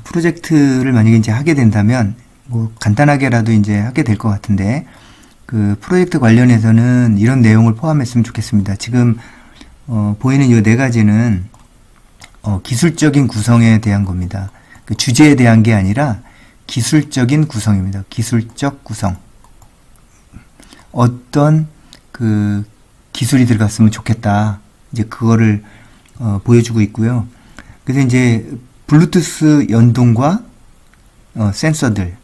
프로젝트를 만약에 이제 하게 된다면 뭐 간단하게라도 이제 하게 될 것 같은데 그 프로젝트 관련해서는 이런 내용을 포함했으면 좋겠습니다. 지금 보이는 이 네 가지는 기술적인 구성에 대한 겁니다. 그 주제에 대한 게 아니라 기술적인 구성입니다. 기술적 구성. 어떤 그 기술이 들어갔으면 좋겠다. 이제 그거를 보여주고 있고요. 그래서 이제 블루투스 연동과 센서들.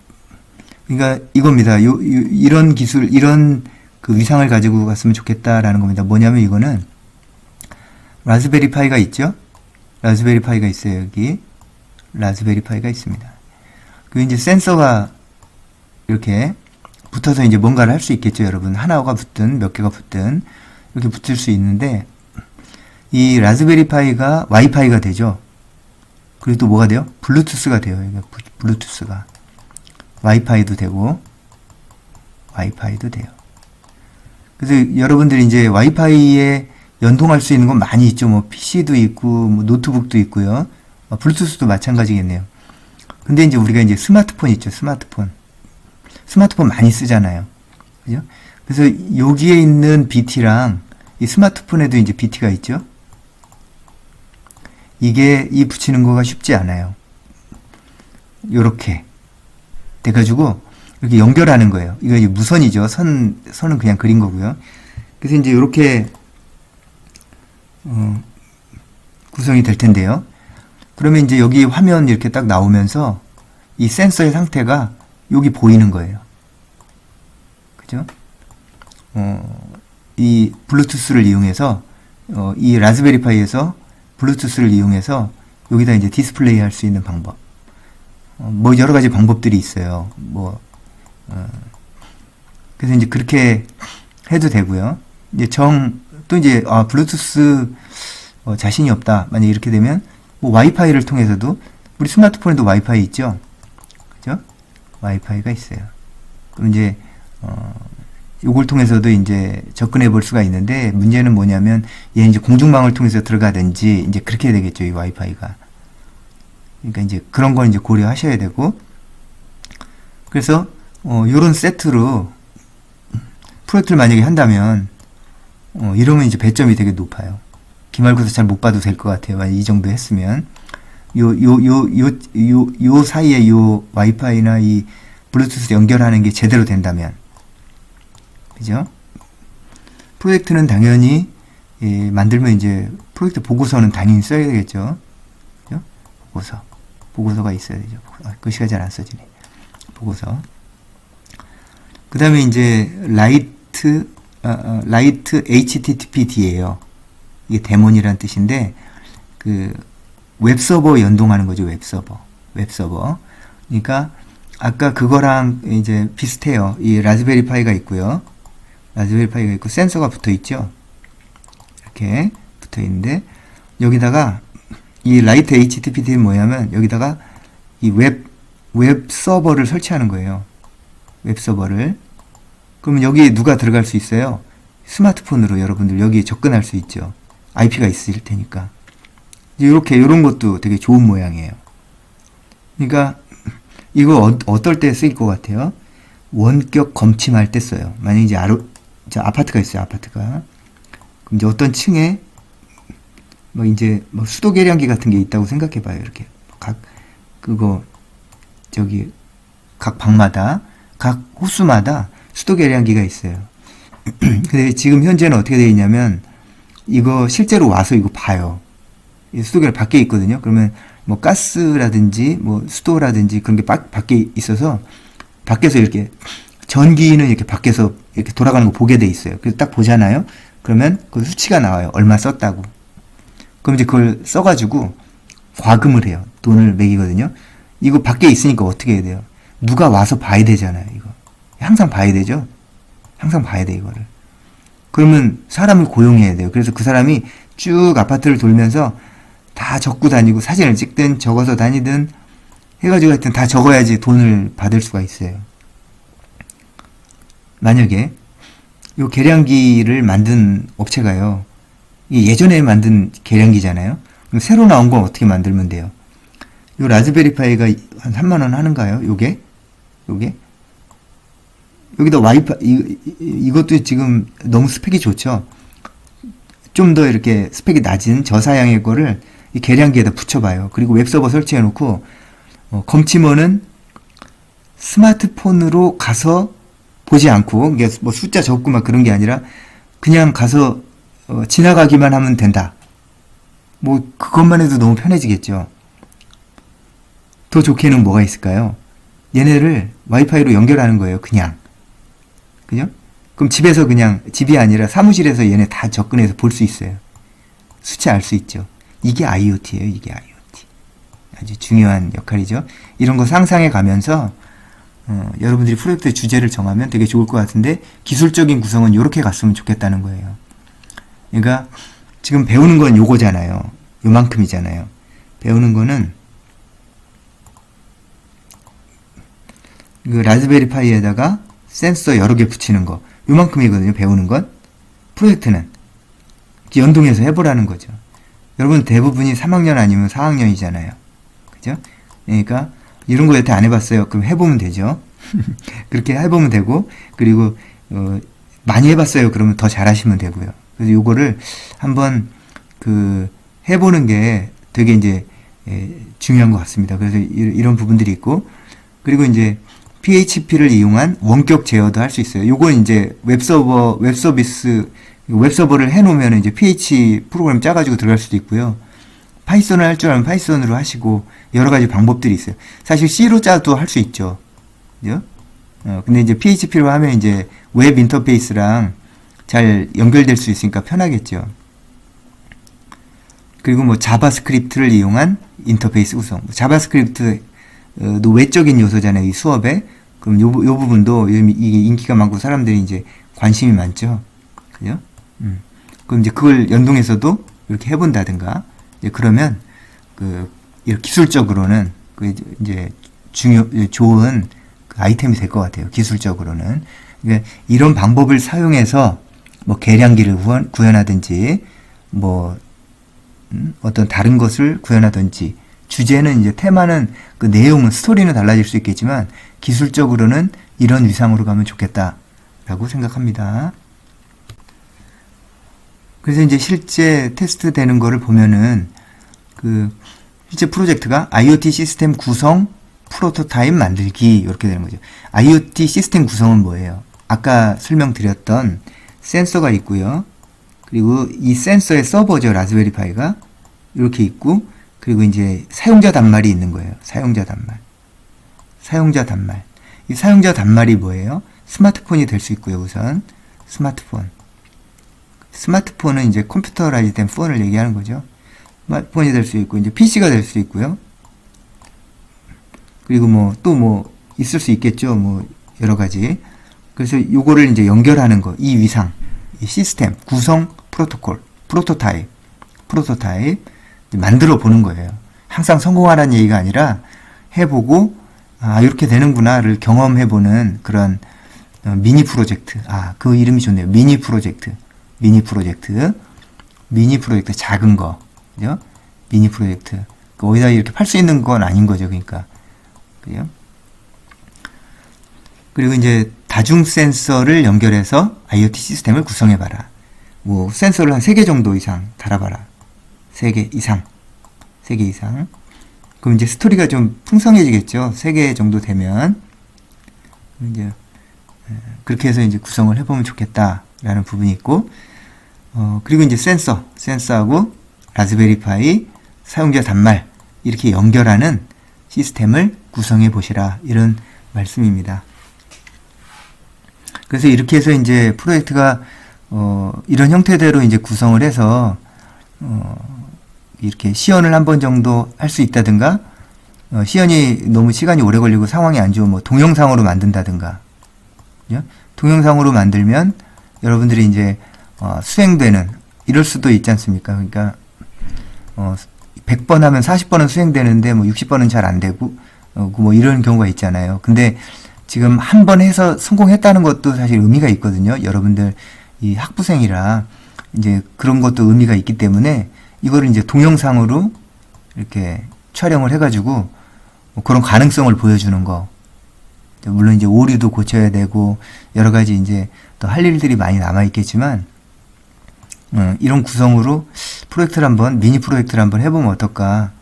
그러니까 이겁니다. 이런 기술, 이런 그 위상을 가지고 갔으면 좋겠다라는 겁니다. 뭐냐면 이거는 라즈베리 파이가 있죠? 라즈베리 파이가 있어요. 여기 라즈베리 파이가 있습니다. 그 이제 센서가 이렇게 붙어서 이제 뭔가를 할 수 있겠죠, 여러분. 하나가 붙든 몇 개가 붙든 이렇게 붙을 수 있는데 이 라즈베리 파이가 와이파이가 되죠. 그리고 또 뭐가 돼요? 블루투스가 돼요. 이게 블루투스가 와이파이도 되고 와이파이도 돼요. 그래서 여러분들이 이제 와이파이에 연동할 수 있는 건 많이 있죠. 뭐 PC도 있고 뭐 노트북도 있고요. 블루투스도 마찬가지겠네요. 근데 이제 우리가 이제 스마트폰 있죠. 스마트폰 많이 쓰잖아요. 그죠? 그래서 여기에 있는 BT랑 이 스마트폰에도 이제 BT가 있죠. 이게 이 붙이는 거가 쉽지 않아요. 요렇게 돼가지고 이렇게 연결하는 거예요. 이거 이제 무선이죠. 선은 그냥 그린 거고요. 그래서 이제 요렇게 구성이 될 텐데요. 그러면 이제 여기 화면 이렇게 딱 나오면서 이 센서의 상태가 여기 보이는 거예요. 그죠? 이 블루투스를 이용해서 이 라즈베리 파이에서 블루투스를 이용해서 여기다 이제 디스플레이 할 수 있는 방법. 뭐 여러 가지 방법들이 있어요. 그래서 이제 그렇게 해도 되고요. 이제 또 이제 블루투스 자신이 없다. 만약 이렇게 되면 뭐 와이파이를 통해서도 우리 스마트폰에도 와이파이 있죠. 그죠? 와이파이가 있어요. 그럼 이제 요걸 통해서도 이제 접근해 볼 수가 있는데 문제는 뭐냐면 얘 이제 공중망을 통해서 들어가든지 이제 그렇게 되겠죠. 이 와이파이가. 그러니까 이제 그런 건 이제 고려하셔야 되고 그래서 요런 세트로 프로젝트를 만약에 한다면 이러면 이제 배점이 되게 높아요. 기말고사 잘 못 봐도 될 것 같아요. 만약 이 정도 했으면 요 사이에 요 와이파이나 이 블루투스 연결하는 게 제대로 된다면 그죠? 프로젝트는 당연히 만들면 이제 프로젝트 보고서는 당연히 써야 되겠죠. 그죠? 보고서가 있어야 되죠. 글씨가 잘 안 써지네. 보고서. 그 다음에 이제 라이트 HTTPD예요. 이게 데몬이란 뜻인데 그 웹서버 연동하는 거죠. 웹서버. 그러니까 아까 그거랑 이제 비슷해요. 이 라즈베리 파이가 있고요. 라즈베리 파이가 있고 센서가 붙어 있죠. 이렇게 붙어 있는데 여기다가 이 라이트 HTTPD는 뭐냐면 여기다가 이 웹 서버를 설치하는 거예요. 웹 서버를. 그러면 여기에 누가 들어갈 수 있어요? 스마트폰으로 여러분들 여기에 접근할 수 있죠. IP가 있을 테니까. 이렇게 이런 것도 되게 좋은 모양이에요. 그러니까 이거 어떨 때 쓰일 것 같아요? 원격 검침할 때 써요. 만약에 이제 아파트가 있어요. 아파트가. 그럼 이제 어떤 층에 뭐 이제 뭐 수도 계량기 같은 게 있다고 생각해 봐요. 이렇게 각 방마다 각 호수마다 수도 계량기가 있어요. 근데 지금 현재는 어떻게 되어 있냐면 이거 실제로 와서 이거 봐요. 수도 계량 밖에 있거든요. 그러면 뭐 가스라든지 뭐 수도라든지 그런 게 밖에 있어서 밖에서 이렇게 전기는 이렇게 밖에서 이렇게 돌아가는 거 보게 돼 있어요. 그래서 딱 보잖아요. 그러면 그 수치가 나와요. 얼마 썼다고. 그럼 이제 그걸 써가지고 과금을 해요. 돈을 매기거든요. 이거 밖에 있으니까 어떻게 해야 돼요? 누가 와서 봐야 되잖아요. 이거 항상 봐야 되죠. 항상 봐야 돼 이거를. 그러면 사람을 고용해야 돼요. 그래서 그 사람이 쭉 아파트를 돌면서 다 적고 다니고 사진을 찍든 적어서 다니든 해가지고 하여튼 다 적어야지 돈을 받을 수가 있어요. 만약에 이 계량기를 만든 업체가요. 예전에 만든 계량기잖아요. 그럼 새로 나온 건 어떻게 만들면 돼요? 요 라즈베리파이가 한 3만원 하는가요? 요게? 여기다 와이파이, 이것도 지금 너무 스펙이 좋죠? 좀 더 이렇게 스펙이 낮은 저사양의 거를 이 계량기에다 붙여봐요. 그리고 웹서버 설치해놓고, 검침원은 스마트폰으로 가서 보지 않고, 이게 뭐 숫자 적고 막 그런 게 아니라, 그냥 가서, 지나가기만 하면 된다. 뭐, 그것만 해도 너무 편해지겠죠. 더 좋게는 뭐가 있을까요? 얘네를 와이파이로 연결하는 거예요, 그냥. 그죠? 그럼 집에서 그냥, 집이 아니라 사무실에서 얘네 다 접근해서 볼 수 있어요. 수치 알 수 있죠. 이게 IoT예요, 이게 IoT. 아주 중요한 역할이죠. 이런 거 상상해 가면서, 여러분들이 프로젝트 주제를 정하면 되게 좋을 것 같은데, 기술적인 구성은 이렇게 갔으면 좋겠다는 거예요. 그러니까, 지금 배우는 건 요거잖아요. 요만큼이잖아요. 배우는 거는, 그 라즈베리파이에다가 센서 여러 개 붙이는 거. 요만큼이거든요, 배우는 건. 프로젝트는 연동해서 해보라는 거죠. 여러분 대부분이 3학년 아니면 4학년이잖아요. 그죠? 그러니까 이런 거 여태 안 해봤어요. 그럼 해보면 되죠. 그렇게 해보면 되고, 그리고 많이 해봤어요. 그러면 더 잘하시면 되고요. 그래서 요거를 한번 해보는 게 되게 이제 중요한 것 같습니다. 그래서 이런 부분들이 있고, 그리고 이제 PHP를 이용한 원격 제어도 할 수 있어요. 요건 이제 웹서버를 해놓으면 이제 PH 프로그램 짜가지고 들어갈 수도 있고요. 파이썬을 할 줄 알면 파이썬으로 하시고, 여러 가지 방법들이 있어요. 사실 C로 짜도 할 수 있죠. 그죠? 근데 이제 PHP로 하면 이제 웹 인터페이스랑 잘 연결될 수 있으니까 편하겠죠. 그리고 뭐 자바스크립트를 이용한 인터페이스 구성. 자바스크립트 도 외적인 요소잖아요, 이 수업에. 그럼 요 부분도 이게 인기가 많고 사람들이 이제 관심이 많죠. 그죠? 그럼 이제 그걸 연동해서도 이렇게 해본다든가, 이제 그러면 이렇게 기술적으로는 이제 좋은 아이템이 될 것 같아요. 기술적으로는. 그러니까 이런 방법을 사용해서 뭐 계량기를 구현하든지, 뭐 어떤 다른 것을 구현하든지, 주제는 이제 테마는 그 내용은 스토리는 달라질 수 있겠지만 기술적으로는 이런 위상으로 가면 좋겠다라고 생각합니다. 그래서 이제 실제 테스트 되는 거를 보면은 실제 프로젝트가 IoT 시스템 구성 프로토타입 만들기 이렇게 되는 거죠. IoT 시스템 구성은 뭐예요? 아까 설명드렸던 센서가 있고요. 그리고 이 센서의 서버죠. 라즈베리파이가 이렇게 있고, 그리고 이제 사용자 단말이 있는 거예요. 사용자 단말. 이 사용자 단말이 뭐예요? 스마트폰이 될 수 있고요. 우선 스마트폰은 이제 컴퓨터라이즈 된 폰을 얘기하는 거죠. 스마트폰이 될 수 있고, 이제 PC가 될 수 있고요. 그리고 또 있을 수 있겠죠. 여러 가지. 그래서 요거를 이제 연결하는 거, 이 위상, 이 시스템, 구성, 프로토타입 만들어 보는 거예요. 항상 성공하라는 얘기가 아니라 해보고, 이렇게 되는구나를 경험해보는 그런 미니 프로젝트. 그 이름이 좋네요. 미니 프로젝트. 작은 거. 그죠? 미니 프로젝트. 어디다 이렇게 팔 수 있는 건 아닌 거죠. 그러니까. 그죠? 그리고 이제 다중 센서를 연결해서 IoT 시스템을 구성해봐라. 센서를 한 3개 정도 이상 달아봐라. 3개 이상. 그럼 이제 스토리가 좀 풍성해지겠죠. 3개 정도 되면. 이제, 그렇게 해서 이제 구성을 해보면 좋겠다라는 부분이 있고, 그리고 이제 센서하고 라즈베리파이, 사용자 단말, 이렇게 연결하는 시스템을 구성해 보시라. 이런 말씀입니다. 그래서 이렇게 해서 이제 프로젝트가, 이런 형태대로 이제 구성을 해서, 이렇게 시연을 한 번 정도 할 수 있다든가, 시연이 너무 시간이 오래 걸리고 상황이 안 좋으면 동영상으로 만든다든가, 그죠? 동영상으로 만들면 여러분들이 이제 수행되는, 이럴 수도 있지 않습니까? 그러니까 100번 하면 40번은 수행되는데 60번은 잘 안 되고 이런 경우가 있잖아요. 근데 지금 한 번 해서 성공했다는 것도 사실 의미가 있거든요. 여러분들 이 학부생이라 이제 그런 것도 의미가 있기 때문에 이거를 이제 동영상으로 이렇게 촬영을 해가지고 뭐 그런 가능성을 보여주는 거. 물론 이제 오류도 고쳐야 되고 여러 가지 이제 또 할 일들이 많이 남아 있겠지만 이런 구성으로 미니 프로젝트를 한번 해보면 어떨까,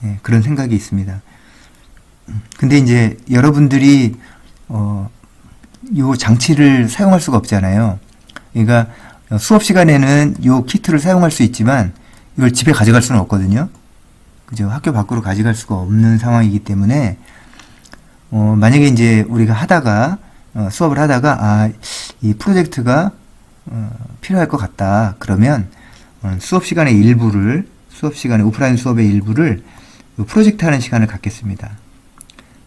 예, 그런 생각이 있습니다. 근데 이제 여러분들이 요 장치를 사용할 수가 없잖아요. 그러니까 수업 시간에는 요 키트를 사용할 수 있지만 이걸 집에 가져갈 수는 없거든요. 그죠? 학교 밖으로 가져갈 수가 없는 상황이기 때문에 만약에 이제 우리가 하다가 수업을 하다가 이 프로젝트가 필요할 것 같다. 그러면 수업 시간의 일부를 오프라인 수업의 일부를 프로젝트 하는 시간을 갖겠습니다.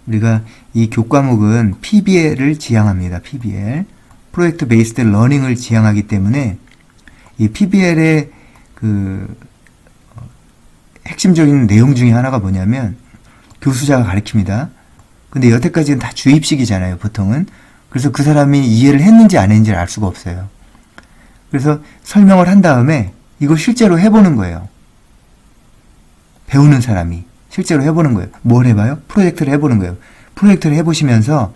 우리가 이 교과목은 PBL을 지향합니다. PBL. 프로젝트 베이스드 러닝을 지향하기 때문에 이 PBL의 핵심적인 내용 중에 하나가 뭐냐면 교수자가 가르칩니다. 근데 여태까지는 다 주입식이잖아요, 보통은. 그래서 그 사람이 이해를 했는지 안 했는지를 알 수가 없어요. 그래서 설명을 한 다음에 이걸 실제로 해보는 거예요. 배우는 사람이 실제로 해보는 거예요. 뭘 해봐요? 프로젝트를 해보는 거예요. 프로젝트를 해보시면서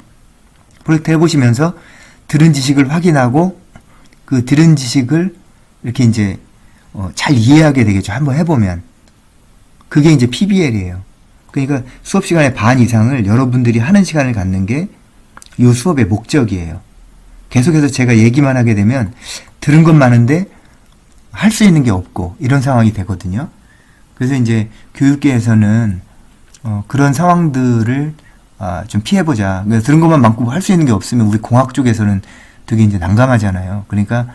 들은 지식을 확인하고 그 들은 지식을 이렇게 이제 잘 이해하게 되겠죠. 한번 해보면. 그게 이제 PBL이에요. 그러니까 수업 시간의 반 이상을 여러분들이 하는 시간을 갖는 게 이 수업의 목적이에요. 계속해서 제가 얘기만 하게 되면 들은 건 많은데 할 수 있는 게 없고 이런 상황이 되거든요. 그래서 이제 교육계에서는 그런 상황들을 좀 피해보자. 그래서 들은 것만 많고 할 수 있는 게 없으면 우리 공학 쪽에서는 되게 이제 난감하잖아요. 그러니까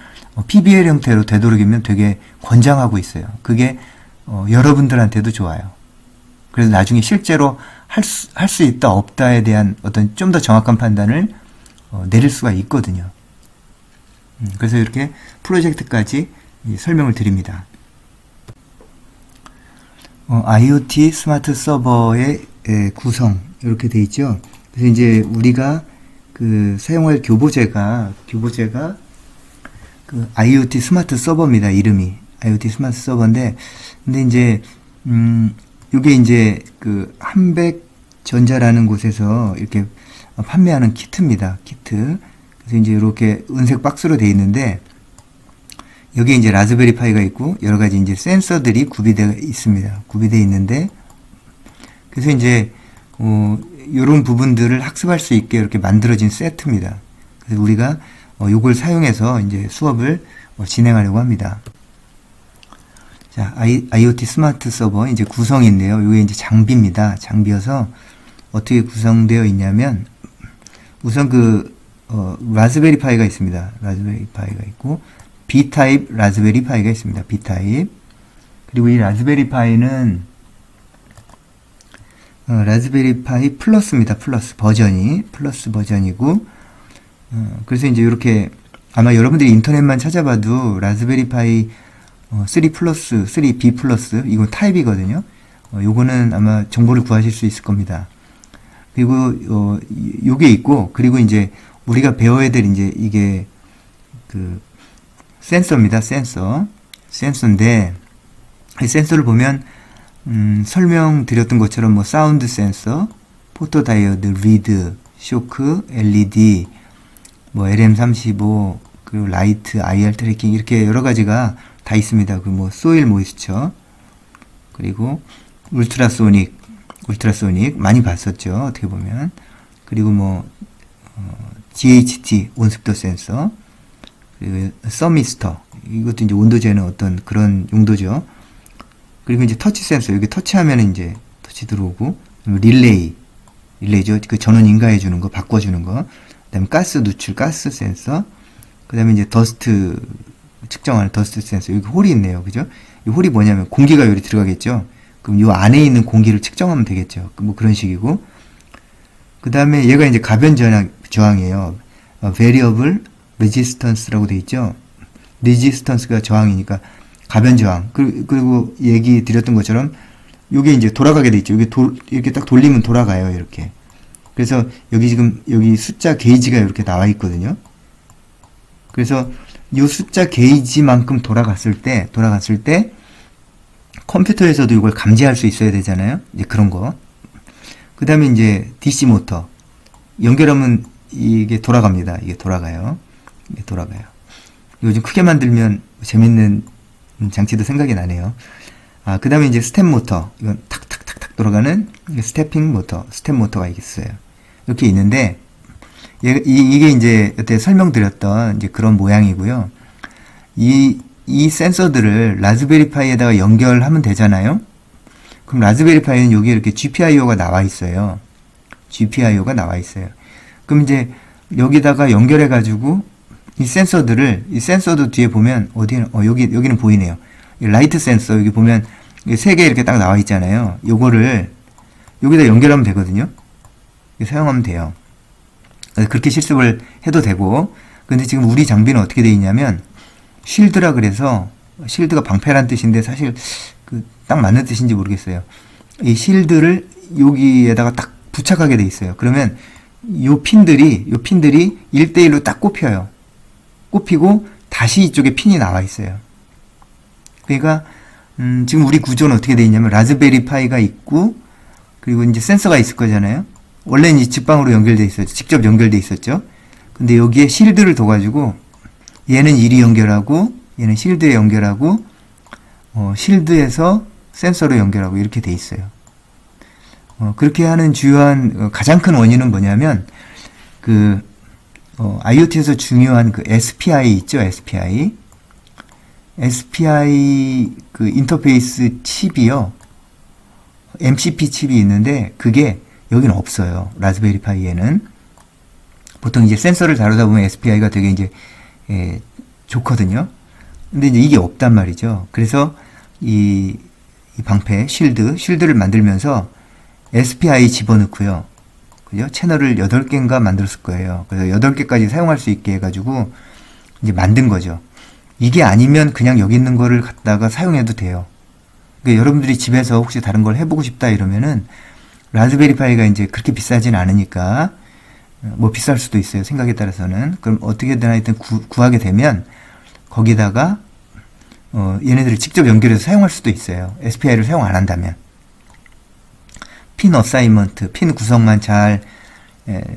PBL 형태로 되도록이면 되게 권장하고 있어요. 그게 여러분들한테도 좋아요. 그래서 나중에 실제로 할 수 있다 없다에 대한 어떤 좀 더 정확한 판단을 내릴 수가 있거든요. 그래서 이렇게 프로젝트까지 설명을 드립니다. IoT 스마트 서버의 구성 이렇게 돼 있죠. 그래서 이제 우리가 사용할 교보제가 IoT 스마트 서버입니다. 이름이 IoT 스마트 서버인데, 근데 이제 이게 이제 한백전자라는 곳에서 이렇게 판매하는 키트입니다. 키트. 그래서 이제 이렇게 은색 박스로 되어 있는데 여기에 이제 라즈베리 파이가 있고 여러 가지 이제 센서들이 구비되어 있습니다. 구비되어 있는데, 그래서 이제 이런 부분들을 학습할 수 있게 이렇게 만들어진 세트입니다. 그래서 우리가 이걸 사용해서 이제 수업을 진행하려고 합니다. 자, IoT 스마트 서버 이제 구성인데요. 이게 이제 장비입니다. 장비여서 어떻게 구성되어 있냐면 우선 라즈베리 파이가 있습니다. 라즈베리 파이가 있고 B타입 라즈베리 파이가 있습니다. B타입. 그리고 이 라즈베리 파이는 라즈베리 파이 플러스입니다. 플러스 버전이고 그래서 이제 이렇게 아마 여러분들이 인터넷만 찾아봐도 라즈베리 파이 3 플러스, 3B 플러스, 이건 타입이거든요. 요거는 아마 정보를 구하실 수 있을 겁니다. 그리고, 요게 있고, 그리고 이제 우리가 배워야 될 이제 이게 센서입니다. 센서인데, 이 센서를 보면, 설명드렸던 것처럼 뭐 사운드 센서, 포토 다이오드, 리드, 쇼크, LED, 뭐 LM35, 그리고 라이트, IR 트래킹, 이렇게 여러 가지가 다 있습니다. 뭐 소일 모이스처, 그리고 울트라소닉 많이 봤었죠. 어떻게 보면. 그리고 뭐 GHT 온습도 센서, 그리고 서미스터, 이것도 이제 온도 재는 어떤 그런 용도죠. 그리고 이제 터치 센서, 여기 터치하면 이제 터치 들어오고, 릴레이죠. 그 전원 인가해 주는 거, 바꿔 주는 거. 그다음에 가스 누출, 가스 센서. 그다음에 이제 더스트 측정하는 더스트 센서. 여기 홀이 있네요. 그죠? 이 홀이 뭐냐면 공기가 여기 들어가겠죠. 그럼 이 안에 있는 공기를 측정하면 되겠죠. 뭐 그런 식이고. 그 다음에 얘가 이제 가변 저항이에요. variable resistance라고 돼 있죠. resistance가 저항이니까 가변 저항. 그리고 얘기 드렸던 것처럼 요게 이제 돌아가게 돼 있죠. 이렇게 딱 돌리면 돌아가요. 이렇게. 그래서 여기 숫자 게이지가 이렇게 나와 있거든요. 그래서 이 숫자 게이지만큼 돌아갔을 때 컴퓨터에서도 이걸 감지할 수 있어야 되잖아요. 이제 그런 거. 그 다음에 이제 DC 모터. 연결하면 이게 돌아갑니다. 이게 돌아가요. 이게 돌아가요. 요즘 크게 만들면 재밌는 장치도 생각이 나네요. 그 다음에 이제 스텝 모터. 이건 탁탁탁탁 돌아가는 스태핑 모터, 스텝 모터가 있어요. 이렇게 있는데, 이게 이제 여태 설명드렸던 이제 그런 모양이고요. 이 센서들을 라즈베리파이에다가 연결하면 되잖아요. 그럼 라즈베리파이는 여기에 이렇게 GPIO가 나와 있어요. GPIO가 나와 있어요. 그럼 이제 여기다가 연결해가지고 이 센서도 뒤에 보면 여기는 보이네요. 라이트 센서 여기 보면 3개 이렇게 딱 나와 있잖아요. 요거를 여기다 연결하면 되거든요. 사용하면 돼요. 그렇게 실습을 해도 되고, 근데 지금 우리 장비는 어떻게 되어 있냐면 쉴드라 그래서, 쉴드가 방패란 뜻인데 사실 딱 맞는 뜻인지 모르겠어요. 이 쉴드를 여기에다가 딱 부착하게 돼 있어요. 그러면 요 핀들이 1대1로 딱 꼽혀요. 꼽히고 다시 이쪽에 핀이 나와 있어요. 그러니까 지금 우리 구조는 어떻게 돼 있냐면 라즈베리 파이가 있고, 그리고 이제 센서가 있을 거잖아요. 원래는 이 직방으로 연결돼 있었죠. 직접 연결돼 있었죠. 근데 여기에 쉴드를 둬가지고 얘는 이리 연결하고 얘는 쉴드에 연결하고 쉴드에서 센서로 연결하고 이렇게 돼 있어요. 그렇게 하는 주요한 가장 큰 원인은 뭐냐면 IoT에서 중요한 SPI 있죠. SPI 인터페이스 칩이요. MCP 칩이 있는데 그게 여기는 없어요. 라즈베리 파이에는. 보통 이제 센서를 다루다 보면 SPI가 되게 이제 좋거든요. 근데 이제 이게 없단 말이죠. 그래서 이 방패 쉴드를 만들면서 SPI 집어넣고요. 그죠? 채널을 8개인가 만들었을 거예요. 그래서 8개까지 사용할 수 있게 해가지고 이제 만든 거죠. 이게 아니면 그냥 여기 있는 거를 갖다가 사용해도 돼요. 그러니까 여러분들이 집에서 혹시 다른 걸 해보고 싶다 이러면은 라즈베리 파이가 이제 그렇게 비싸진 않으니까, 뭐 비쌀 수도 있어요. 생각에 따라서는. 그럼 어떻게든 하여튼 구하게 되면 거기다가 얘네들을 직접 연결해서 사용할 수도 있어요. SPI를 사용 안 한다면. 핀 어사이먼트, 핀 구성만 잘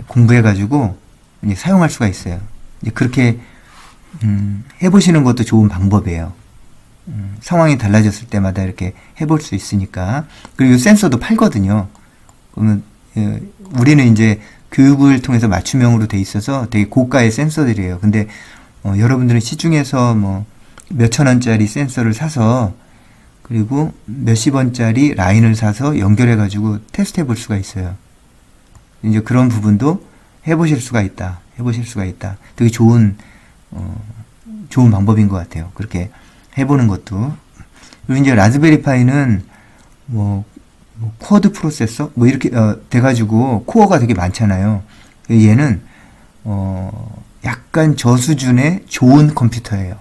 공부해가지고 이제 사용할 수가 있어요. 이제 그렇게 해보시는 것도 좋은 방법이에요. 상황이 달라졌을 때마다 이렇게 해볼 수 있으니까. 그리고 센서도 팔거든요. 그러면 우리는 이제 교육을 통해서 맞춤형으로 돼 있어서 되게 고가의 센서들이에요. 근데 여러분들은 시중에서 뭐 몇천 원짜리 센서를 사서 그리고 몇십 원짜리 라인을 사서 연결해 가지고 테스트 해볼 수가 있어요. 이제 그런 부분도 해보실 수가 있다. 되게 좋은 방법인 것 같아요. 그렇게 해보는 것도. 그리고 이제 라즈베리 파이는 쿼드 프로세서 이렇게 돼가지고 코어가 되게 많잖아요. 얘는 약간 저수준의 좋은 컴퓨터예요.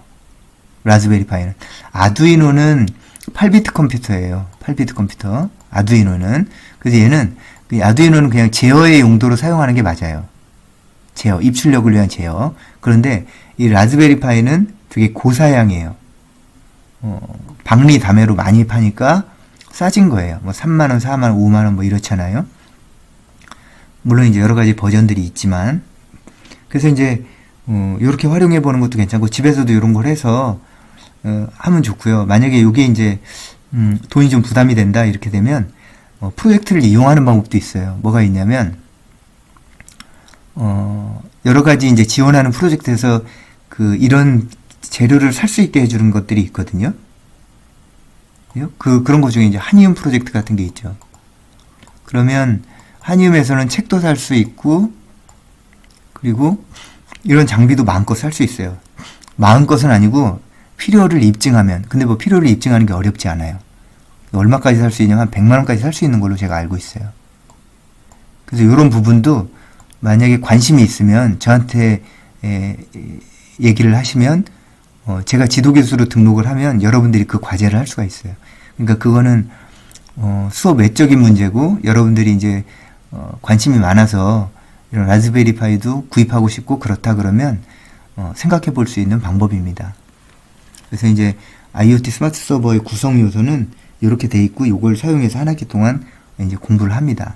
라즈베리 파이는. 아두이노는 8비트 컴퓨터예요. 8비트 컴퓨터. 아두이노는. 그래서 얘는 아두이노는 그냥 제어의 용도로 사용하는 게 맞아요. 제어, 입출력을 위한 제어. 그런데 이 라즈베리 파이는 되게 고사양이에요. 박리 다매로 많이 파니까 싸진 거예요. 3만원, 4만원, 5만원 이렇잖아요. 물론 이제 여러 가지 버전들이 있지만. 그래서 이제, 요렇게 활용해 보는 것도 괜찮고, 집에서도 이런 걸 해서, 하면 좋고요. 만약에 요게 이제, 돈이 좀 부담이 된다, 이렇게 되면, 프로젝트를 이용하는 방법도 있어요. 뭐가 있냐면, 여러 가지 이제 지원하는 프로젝트에서 이런 재료를 살 수 있게 해주는 것들이 있거든요. 그런 것 중에 이제 한이움 프로젝트 같은 게 있죠. 그러면 한이움에서는 책도 살 수 있고, 그리고 이런 장비도 마음껏 살 수 있어요. 마음껏은 아니고 필요를 입증하면. 근데 뭐 필요를 입증하는 게 어렵지 않아요. 얼마까지 살 수 있냐면 한 100만원까지 살 수 있는 걸로 제가 알고 있어요. 그래서 이런 부분도 만약에 관심이 있으면 저한테 얘기를 하시면 제가 지도교수로 등록을 하면 여러분들이 그 과제를 할 수가 있어요. 그러니까 그거는 수업 외적인 문제고, 여러분들이 이제 관심이 많아서 이런 라즈베리 파이도 구입하고 싶고 그렇다 그러면 생각해 볼 수 있는 방법입니다. 그래서 이제 IoT 스마트 서버의 구성 요소는 이렇게 돼 있고 요걸 사용해서 한 학기 동안 이제 공부를 합니다.